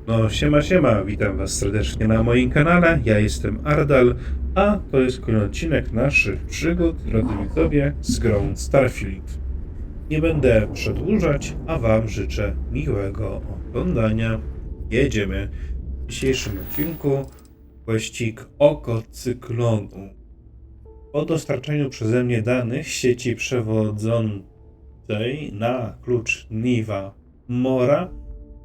No siema, witam was serdecznie na moim kanale, ja jestem Ardal, a to jest kolejny odcinek naszych przygód, drodzy widzowie, z grą Starfield. Nie będę przedłużać, a wam życzę miłego oglądania. Jedziemy. W dzisiejszym odcinku pościg Oko Cyklonu. Po dostarczeniu przeze mnie danych sieci przewodzącej na klucz Niwa Mora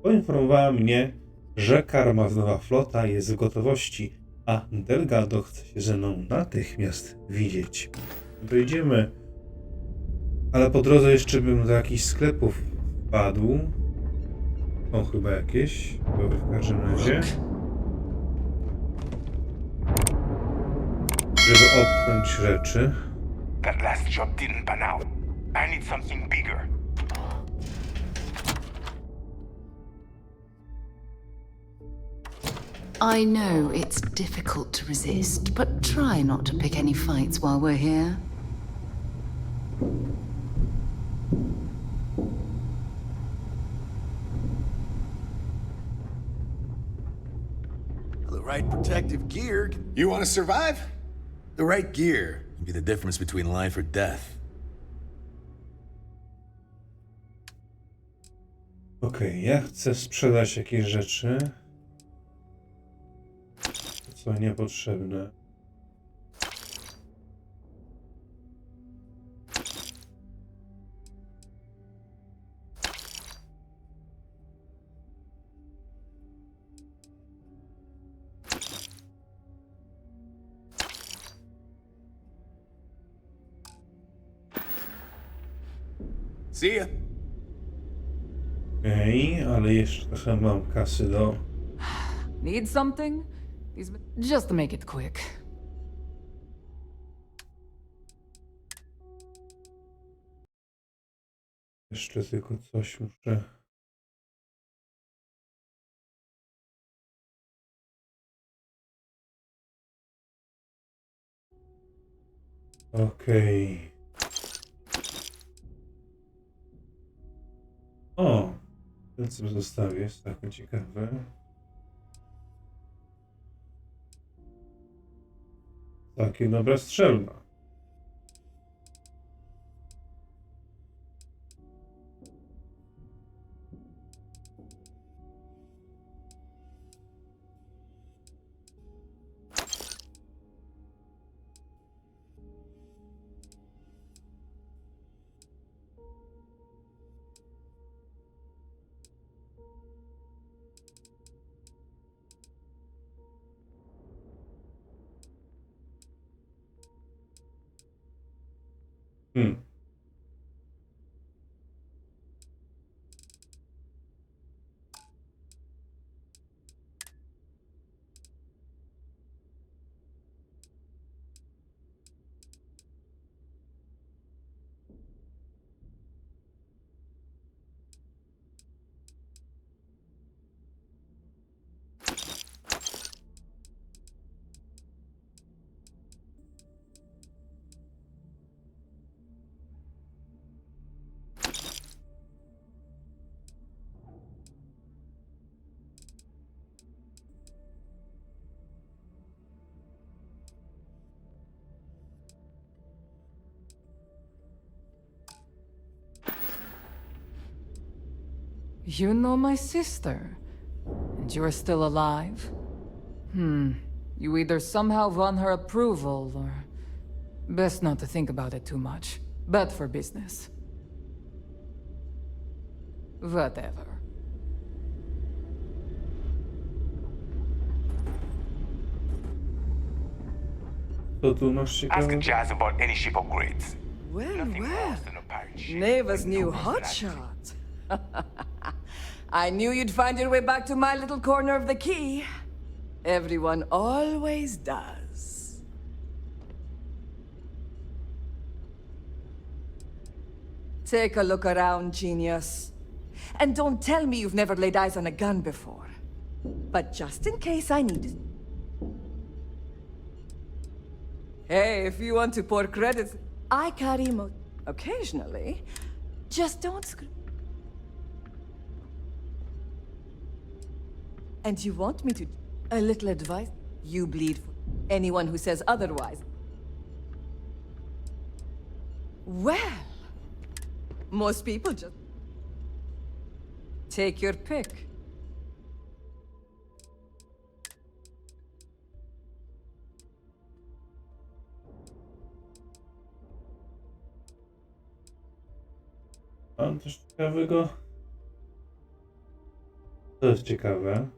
poinformowała mnie, że karmazynowa flota jest w gotowości, a Delgado chce się ze mną natychmiast widzieć. Dojedziemy, ale po drodze jeszcze bym do jakichś sklepów wpadł. Są chyba jakieś, dobra, w każdym razie. Żeby opchnąć rzeczy. That last job didn't pan out. I need something bigger. I know it's difficult to resist, but try not to pick any fights while we're here. The right protective gear. You want to survive? The right gear can be the difference between life or death. Okej, ja chcę sprzedać jakieś rzeczy, co niepotrzebne. See ya. Okej, ale jeszcze trochę mam kasy do... Need something? Just to make it quick. Jeszcze tylko coś muszę... Okej. O! Ten co zostawię jest takie ciekawe. Takie dobra strzelba. You know my sister, and you are still alive? You either somehow won her approval, or... Best not to think about it too much. Bad for business. Whatever. Co tu masz Ask ciekawe? Jazz about any ship upgrades. Well, Nothing well. worse than a pirate ship. Neighbor's with new no personality. hotshot. I knew you'd find your way back to my little corner of the key. Everyone always does. Take a look around, genius. And don't tell me you've never laid eyes on a gun before. But just in case I need it. Hey, if you want to pour credit, I carry occasionally. Just don't screw. And you want me to... A little advice? You bleed for anyone who says otherwise. Well... Most people just... Take your pick. Mam coś ciekawego. To jest ciekawe.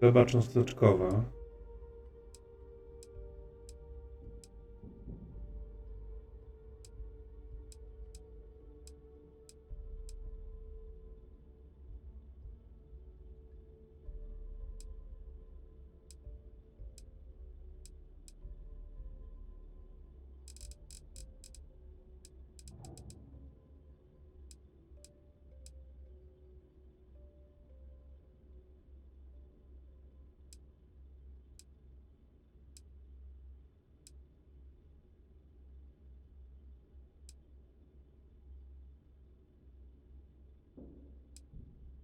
Gleba cząsteczkowa.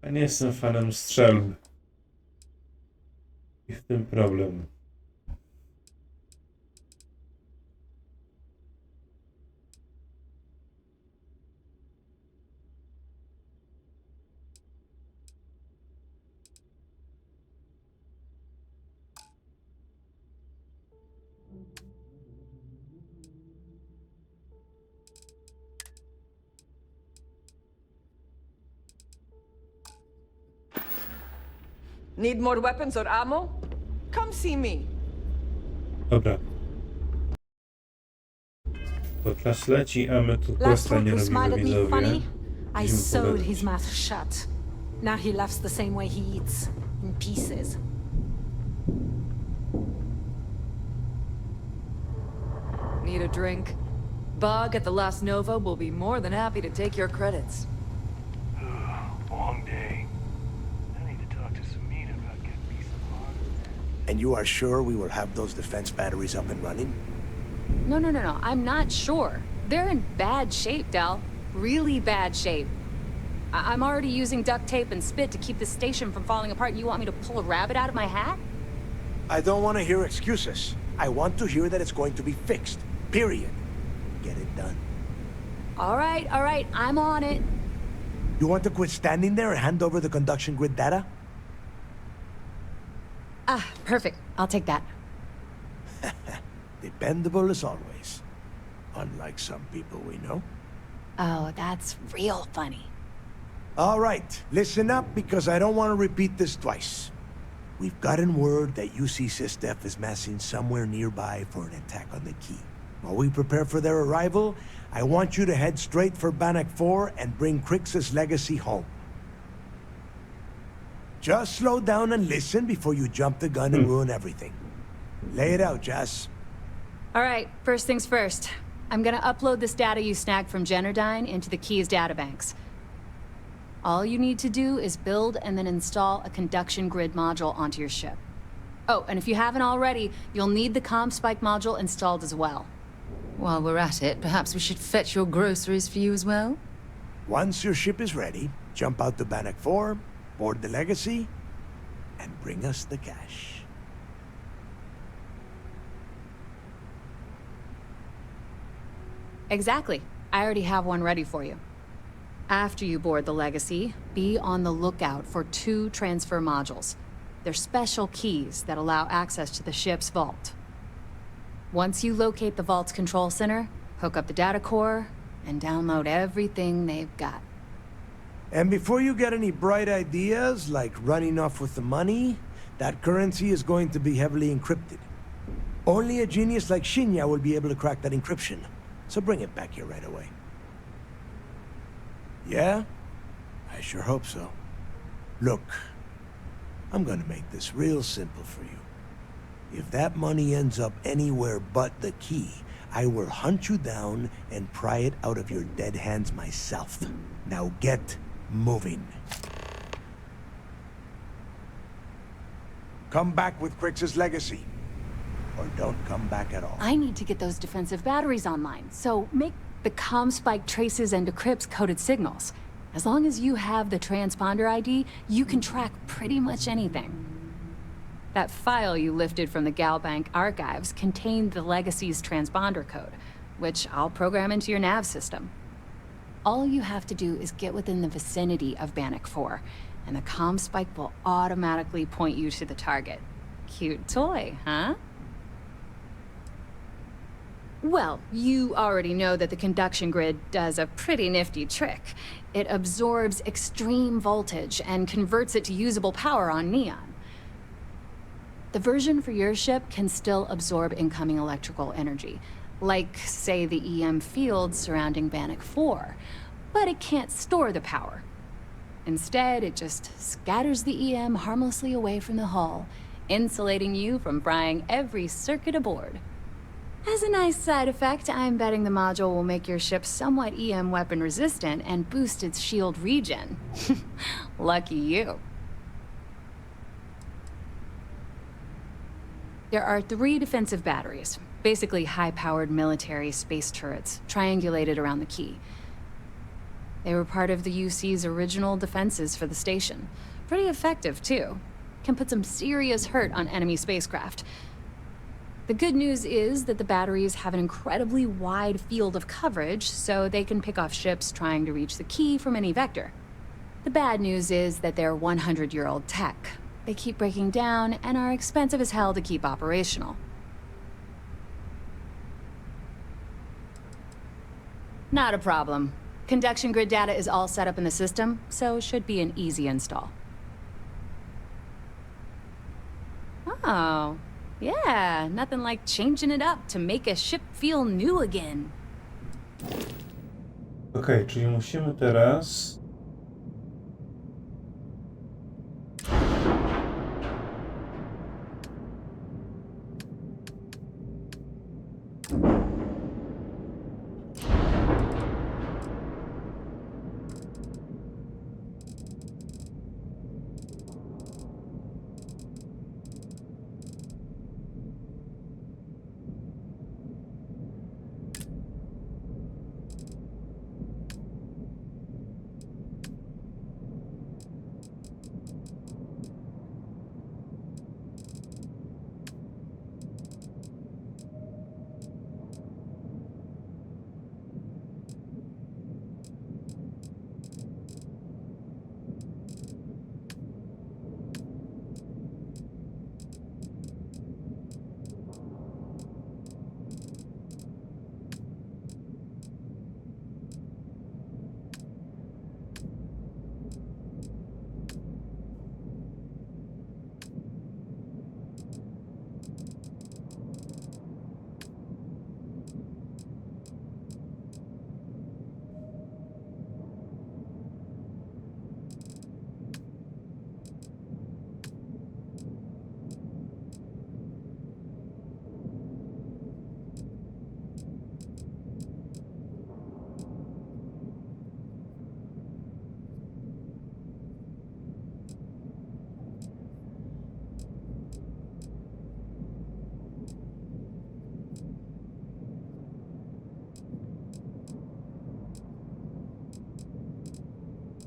Ja nie jestem fanem strzelb. I w tym problem. Need more weapons or ammo? Come see me. Dobra. Bo czas leci, a my tu Last questa nie week you robimy, smiled at me widzowie. funny. I Musimy sewed pogadać. his mouth shut. Now he laughs the same way he eats, in pieces. Need a drink? Bog at the last Nova will be more than happy to take your credits. Long day. I need to talk to Samina about getting me some hard. And you are sure we will have those defense batteries up and running? No. I'm not sure. They're in bad shape, Dal. Really bad shape. I'm already using duct tape and spit to keep the station from falling apart, and you want me to pull a rabbit out of my hat? I don't want to hear excuses. I want to hear that it's going to be fixed. Period. Get it done. All right. I'm on it. You want to quit standing there and hand over the conduction grid data? Ah, perfect. I'll take that. Dependable as always. Unlike some people we know. Oh, that's real funny. All right, listen up because I don't want to repeat this twice. We've gotten word that UC Systef is massing somewhere nearby for an attack on the key. While we prepare for their arrival, I want you to head straight for Bannock 4 and bring Crix's legacy home. Just slow down and listen before you jump the gun and ruin everything. Lay it out, Jess. All right, first things first. I'm gonna upload this data you snagged from Generdyne into the Key's databanks. All you need to do is build and then install a conduction grid module onto your ship. Oh, and if you haven't already, you'll need the comm spike module installed as well. While we're at it, perhaps we should fetch your groceries for you as well? Once your ship is ready, jump out to Bannock 4, board the legacy, and bring us the cash. Exactly. I already have one ready for you. After you board the Legacy, be on the lookout for 2 transfer modules. They're special keys that allow access to the ship's vault. Once you locate the vault's control center, hook up the data core, and download everything they've got. And before you get any bright ideas, like running off with the money, that currency is going to be heavily encrypted. Only a genius like Shinya will be able to crack that encryption. So bring it back here right away. Yeah? I sure hope so. Look, I'm gonna make this real simple for you. If that money ends up anywhere but the key, I will hunt you down and pry it out of your dead hands myself. Now get moving. Come back with Crix's legacy. Or don't come back at all. I need to get those defensive batteries online, so make the comm spike traces and decrypts coded signals. As long as you have the transponder ID, you can track pretty much anything. That file you lifted from the Galbank archives contained the Legacy's transponder code, which I'll program into your nav system. All you have to do is get within the vicinity of Bannock 4, and the comm spike will automatically point you to the target. Cute toy, huh? Well, you already know that the conduction grid does a pretty nifty trick. It absorbs extreme voltage and converts it to usable power on neon. The version for your ship can still absorb incoming electrical energy, like, say, the EM field surrounding Bannock 4, but it can't store the power. Instead, it just scatters the EM harmlessly away from the hull, insulating you from frying every circuit aboard. As a nice side effect, I'm betting the module will make your ship somewhat EM weapon resistant and boost its shield regen. Lucky you. There are 3 defensive batteries, basically high-powered military space turrets, triangulated around the key. They were part of the UC's original defenses for the station. Pretty effective, too. Can put some serious hurt on enemy spacecraft. The good news is that the batteries have an incredibly wide field of coverage, so they can pick off ships trying to reach the key from any vector. The bad news is that they're 100-year-old tech. They keep breaking down and are expensive as hell to keep operational. Not a problem. Conduction grid data is all set up in the system, so it should be an easy install. Oh, yeah, nothing like changing it up to make a ship feel new again. Okej, czyli musimy teraz...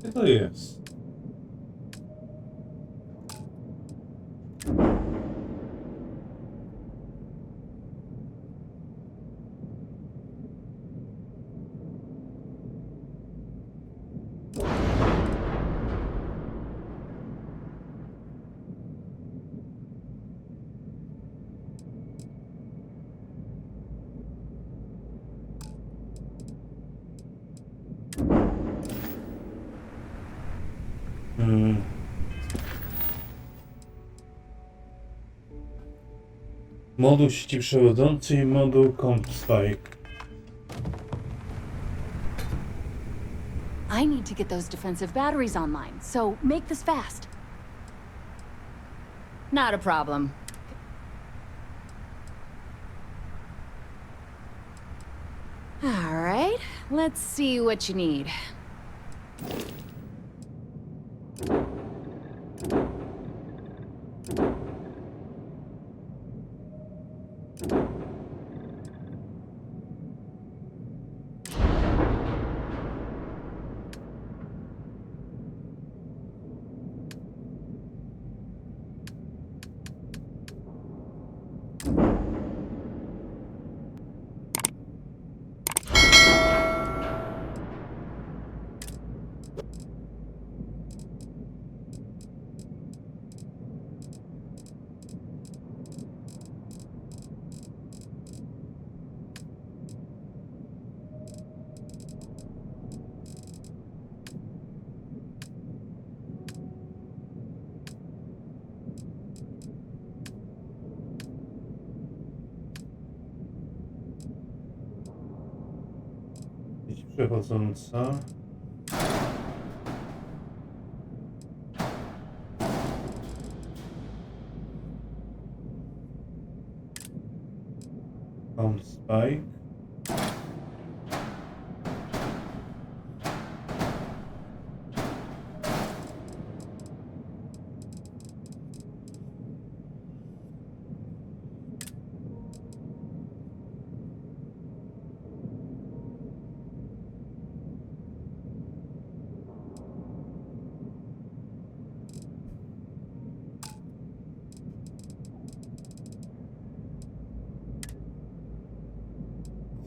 Co to jest? Moduł sieci przewodzącej i moduł CompSpike. I need to get those defensive batteries online, so make this fast. Not a problem. All right, let's see what you need. przechodząca. Found Spike.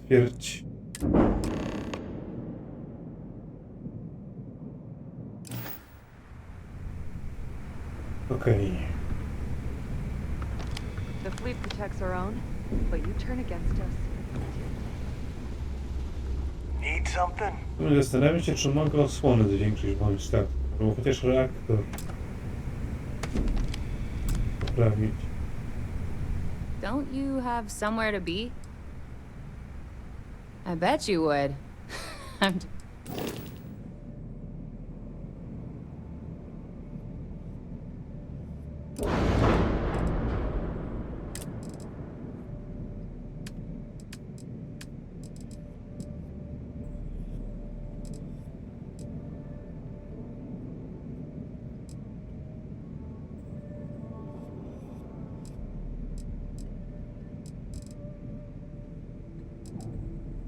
Twierdź. Okej. The fleet protects our own, but you turn against us. Need something? Zastanawiam się, czy mogę osłonę zwiększyć w moim statku, albo chociaż reaktor poprawić. Don't you have somewhere to be? I bet you would.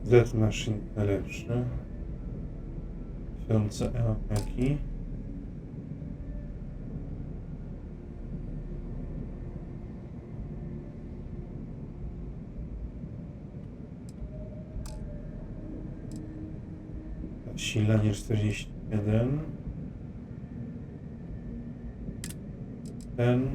Z maszyn najlepszy. Świące ełaki. Zasilanie 41. Ten.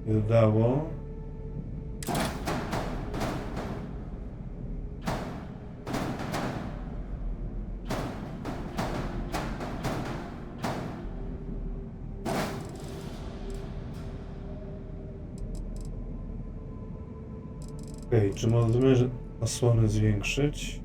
Nie udało. Okej, czy możemy osłonę zwiększyć?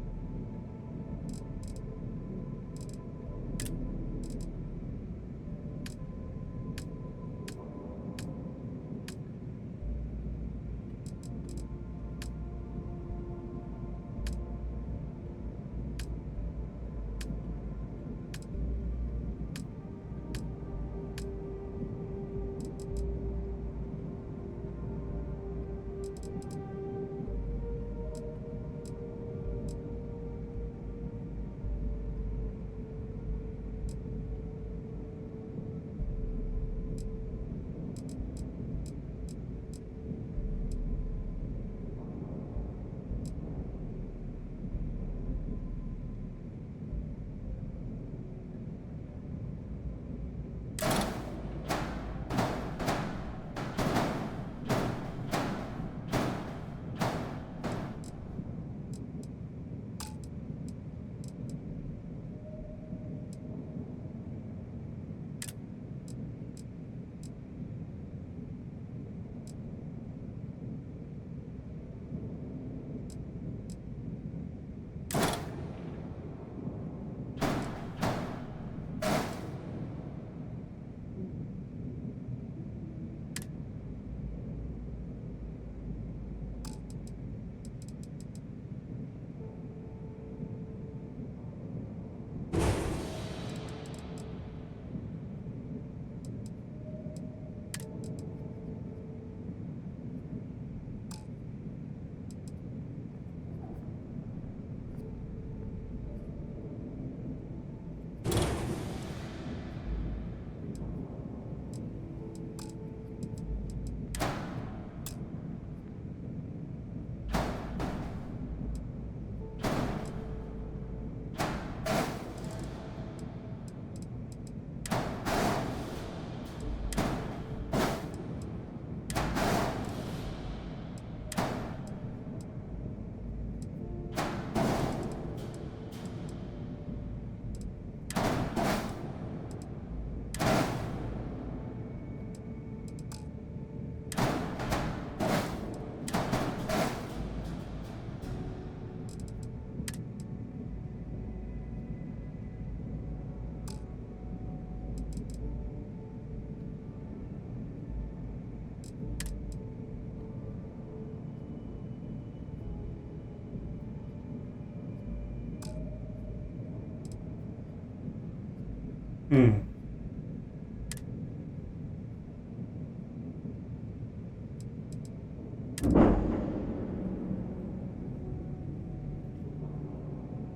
Gdzie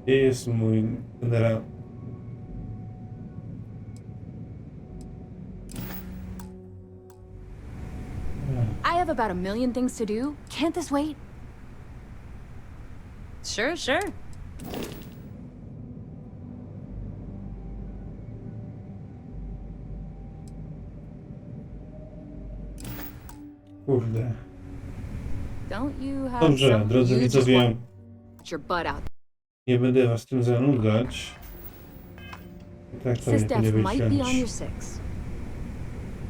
jest mój generał? I have about 1,000,000 things to do. Can't this wait? Sure, sure. Kurde. Don't you have Dobrze, something drodzy you just widzowie, want your butt out? nie będę was tym zanudzać. I tak to nie System będzie might be on your wyciąć. 6.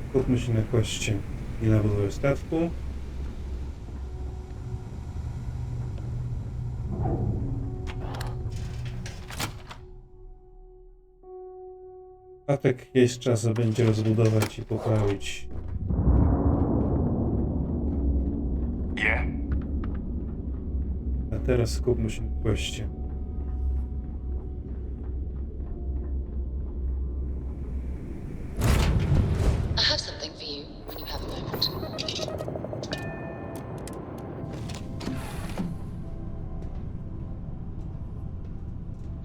Skupmy się na koście i na budowę statku. Statek jest czas będzie rozbudować i poprawić. Yeah? A teraz skupmy się na koście. I have something for you when you have a moment.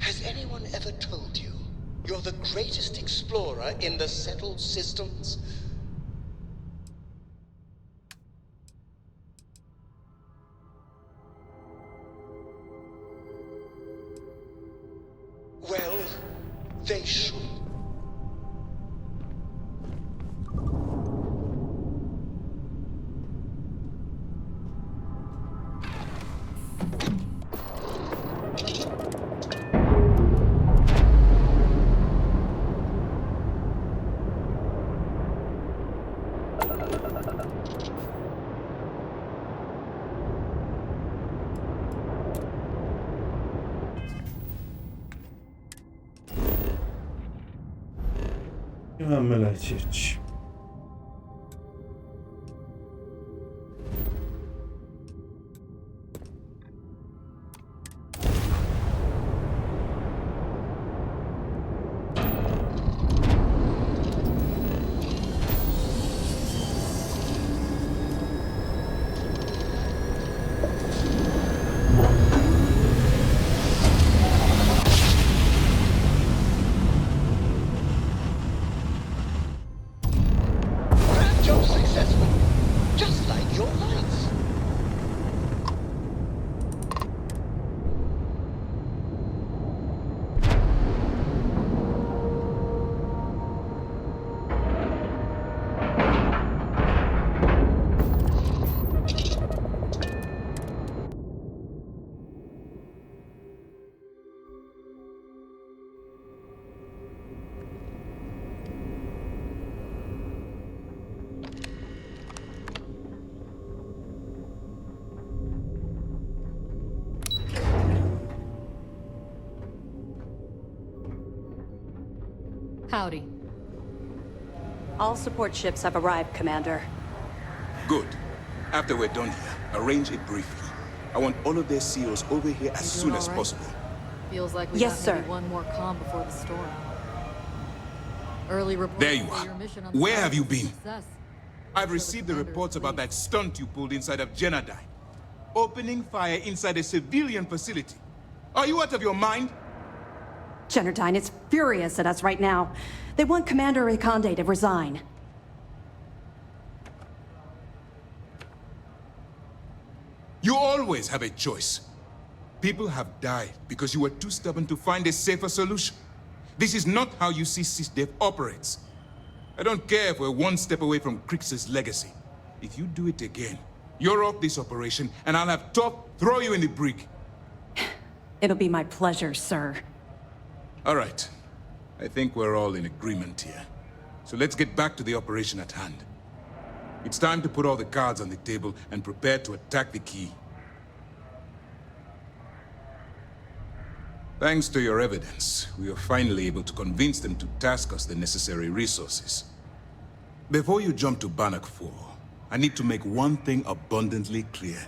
Has anyone ever told you you're the greatest explorer in the settled systems? Well, they should. I mamy lecieć. Job successful, just like your lights. Howdy. All support ships have arrived, Commander. Good. After we're done here, arrange it briefly. I want all of their SEALs over here as soon as possible. Feels like we Yes, got maybe sir. one more calm before the storm. Early reports There you for are. your mission on Where have you Starfield been? success. I've received the reports about that stunt you pulled inside of Genadine. Opening fire inside a civilian facility. Are you out of your mind? Generdyne is furious at us right now. They want Commander Reconde to resign. You always have a choice. People have died because you were too stubborn to find a safer solution. This is not how you see SysDev operates. I don't care if we're one step away from Crix's legacy. If you do it again, you're off this operation, and I'll have Top throw you in the brig. It'll be my pleasure, sir. All right. I think we're all in agreement here. So let's get back to the operation at hand. It's time to put all the cards on the table and prepare to attack the key. Thanks to your evidence, we are finally able to convince them to task us the necessary resources. Before you jump to Bannock 4, I need to make one thing abundantly clear.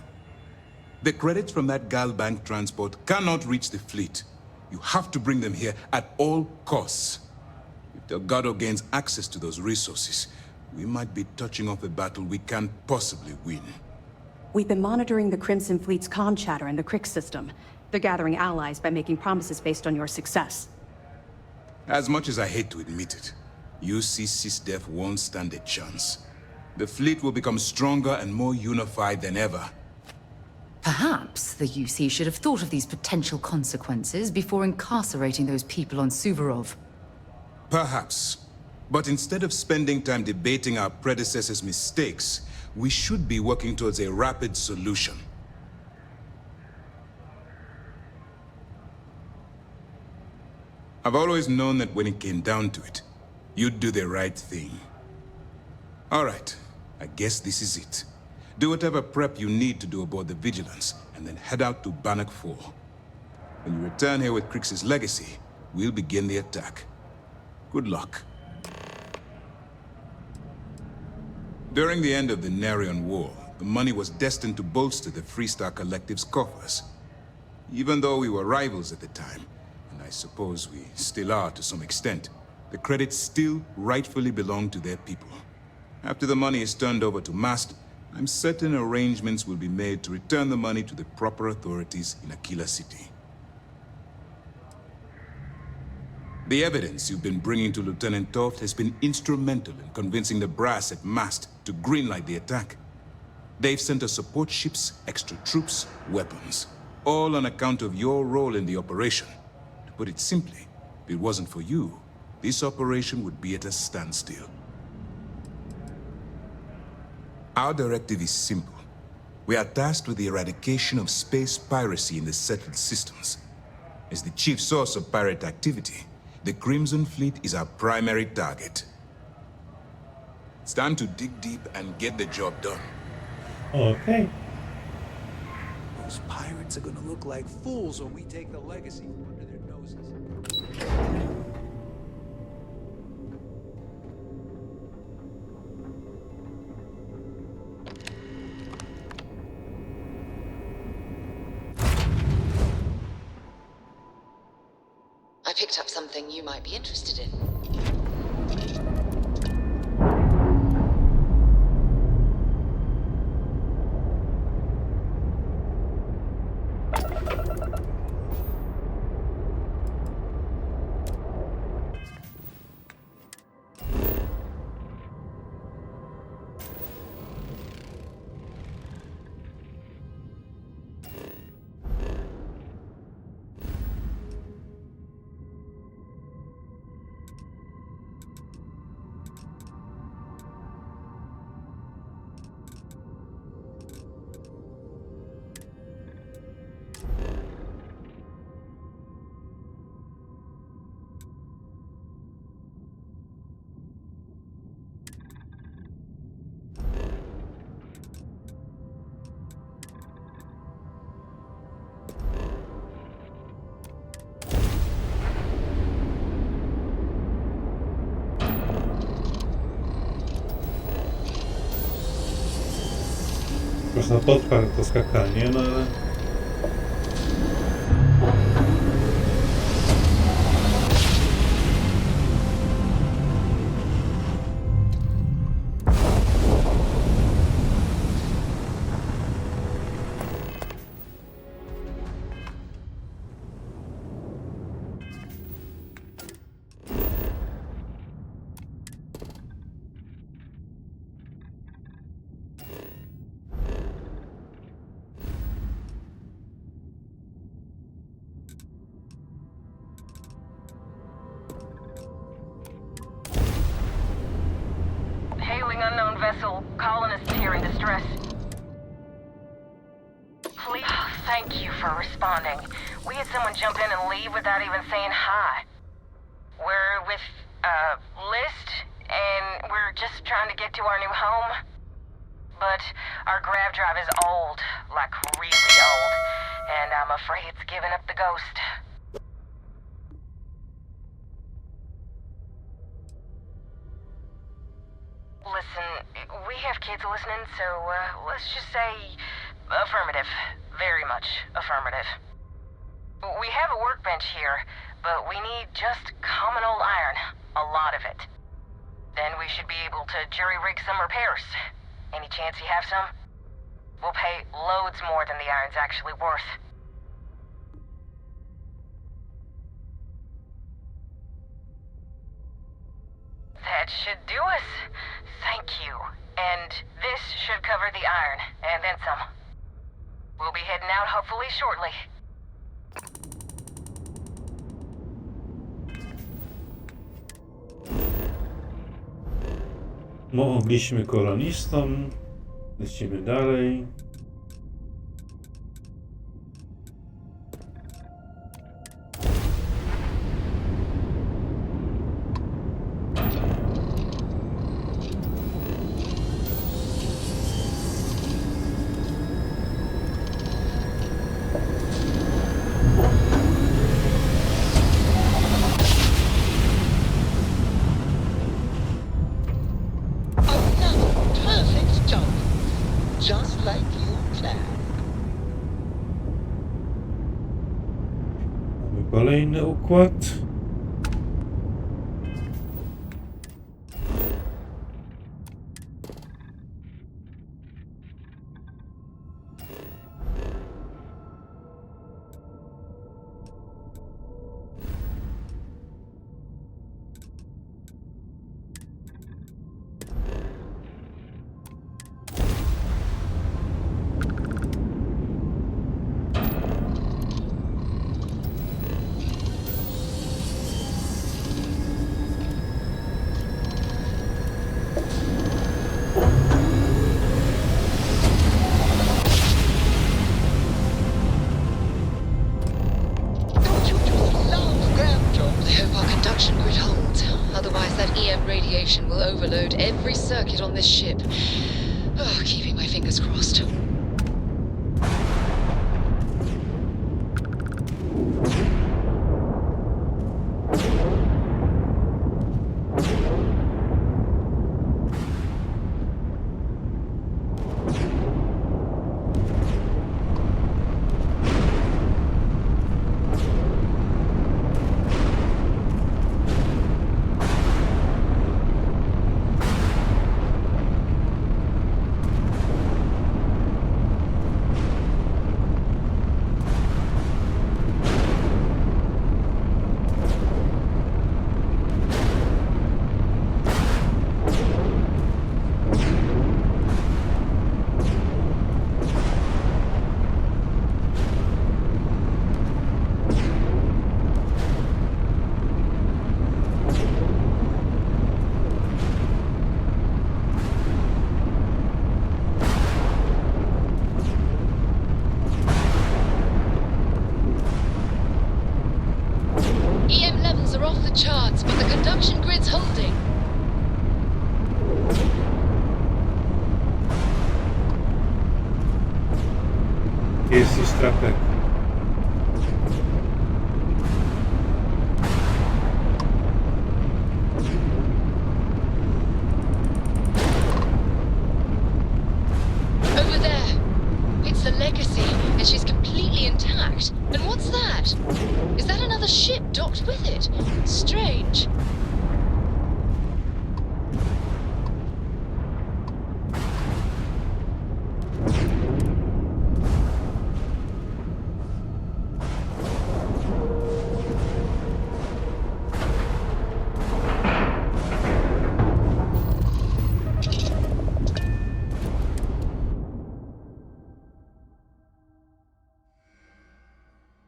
The credits from that Galbank transport cannot reach the fleet. You have to bring them here at all costs. If Delgado gains access to those resources, we might be touching off a battle we can't possibly win. We've been monitoring the Crimson Fleet's comm chatter in the Crick system. They're gathering allies by making promises based on your success. As much as I hate to admit it, UC SysDef won't stand a chance. The fleet will become stronger and more unified than ever. Perhaps the UC should have thought of these potential consequences before incarcerating those people on Suvorov. Perhaps. But instead of spending time debating our predecessors' mistakes, we should be working towards a rapid solution. I've always known that when it came down to it, you'd do the right thing. All right, I guess this is it. Do whatever prep you need to do aboard the Vigilance, and then head out to Bannock 4. When you return here with Crix's legacy, we'll begin the attack. Good luck. During the end of the Narion War, the money was destined to bolster the Freestar Collective's coffers. Even though we were rivals at the time, and I suppose we still are to some extent, the credit still rightfully belonged to their people. After the money is turned over to Mast, I'm certain arrangements will be made to return the money to the proper authorities in Aquila City. The evidence you've been bringing to Lieutenant Toft has been instrumental in convincing the brass at Mast to greenlight the attack. They've sent us support ships, extra troops, weapons, all on account of your role in the operation. To put it simply, if it wasn't for you, this operation would be at a standstill. Our directive is simple. We are tasked with the eradication of space piracy in the settled systems. As the chief source of pirate activity, the Crimson Fleet is our primary target. It's time to dig deep and get the job done. Okay. Those pirates are gonna look like fools when we take the legacy from under their noses. I picked up something you might be interested in. Można podparć to skakanie, no ale... Unknown vessel, colonists here in distress. Please, thank you for responding. We had someone jump in and leave without even saying hi. We're with, List, and we're just trying to get to our new home. But our grav drive is old, like really old, and I'm afraid it's giving up the ghost. Listen, we have kids listening, so, let's just say affirmative. Very much affirmative. We have a workbench here, but we need just common old iron. A lot of it. Then we should be able to jury-rig some repairs. Any chance you have some? We'll pay loads more than the iron's actually worth. That should do us. Thank you. And this should cover the iron, and then some. We'll be heading out hopefully shortly. Mogliśmy kolonistom. Lecimy dalej. Just like you planned. Mamy kolejny układ. Will overload every circuit on this ship. Oh, keeping my fingers crossed. Charts, but the conduction grid's holding. Jest strapek. Over there. It's the Legacy, and she's completely intact. And what's that? Is that another ship docked with it? Strange.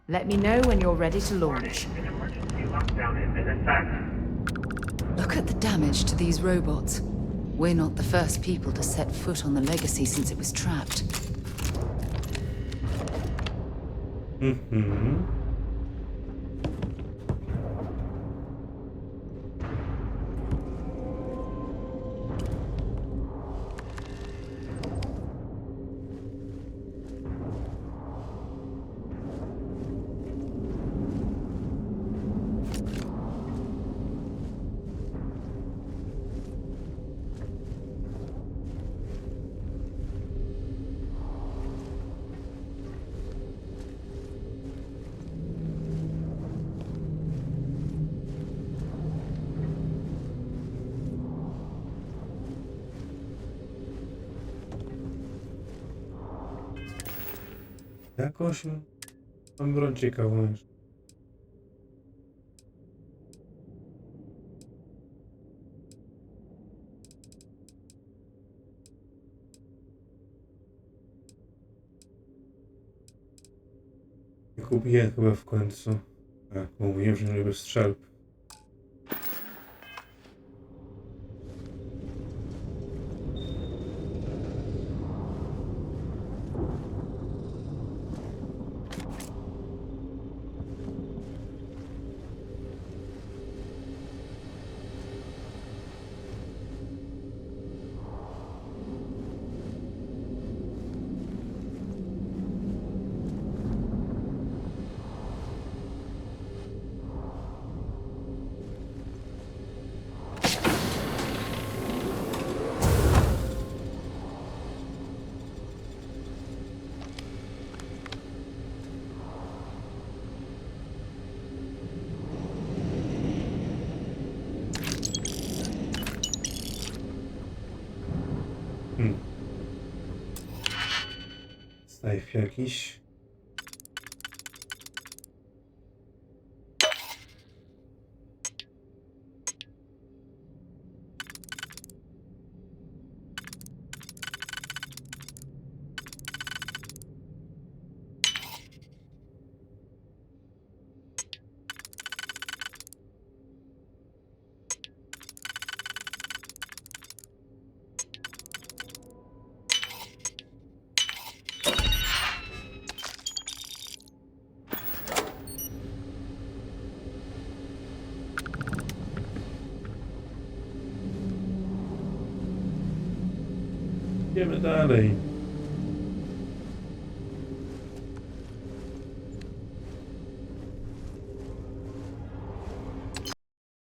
Let me know when you're ready to launch. Look at the damage to these robots. We're not the first people to set foot on the Legacy since it was trapped. Jakoś mam broń ciekawą jeszcze. Kupiłem chyba w końcu. Tak, mówiłem, że nie lubię strzelb. Snajf jakiś. Idziemy dalej.